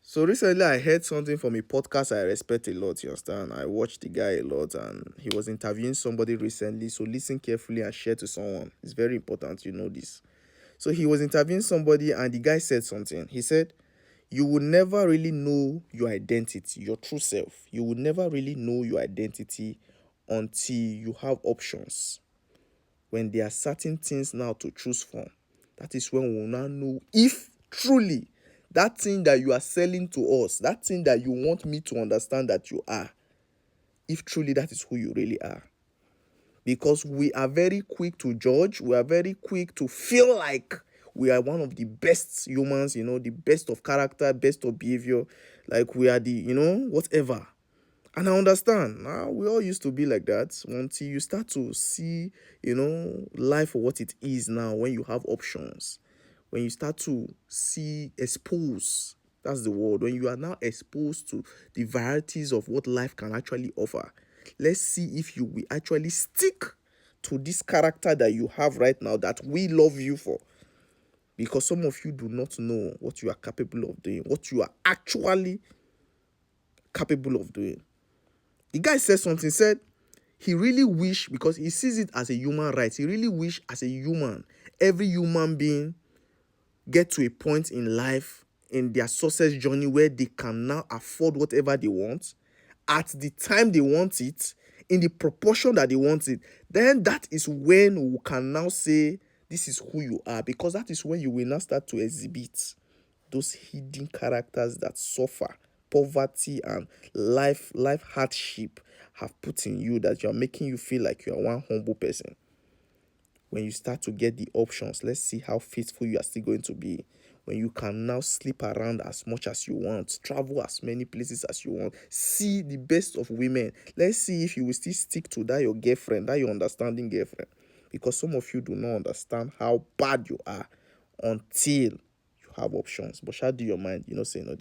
So recently I heard something from a podcast I respect a lot, you understand? I watched the guy a lot and he was interviewing somebody recently. So listen carefully and share to someone. It's very important you know this. So he was interviewing somebody and the guy said something. He said, you will never really know your identity, your true self. You will never really know your identity until you have options. When there are certain things now to choose from, that is when we will now know if truly that thing that you are selling to us, that thing that you want me to understand that you are, if truly that is who you really are. Because we are very quick to judge, we are very quick to feel like we are one of the best humans, the best of character, best of behavior, like we are the, whatever. And I understand. Now we all used to be like that until you start to see, life for what it is now when you have options. When you start to see expose, that's the word. When you are now exposed to the varieties of what life can actually offer. Let's see if you will actually stick to this character that you have right now that we love you for. Because some of you do not know what you are capable of doing, what you are actually capable of doing. The guy said something, said he really wish, because he sees it as a human right, he really wish as a human, every human being get to a point in life in their success journey where they can now afford whatever they want at the time they want it, in the proportion that they want it. Then that is when we can now say this is who you are, because that is when you will now start to exhibit those hidden characters that suffer poverty and life hardship have put in you, that you are making you feel like you are one humble person. When you start to get the options, let's see how faithful you are still going to be. When you can now sleep around as much as you want, travel as many places as you want, see the best of women. Let's see if you will still stick to that your girlfriend, that your understanding girlfriend. Because some of you do not understand how bad you are until you have options. But shall do your mind, say no.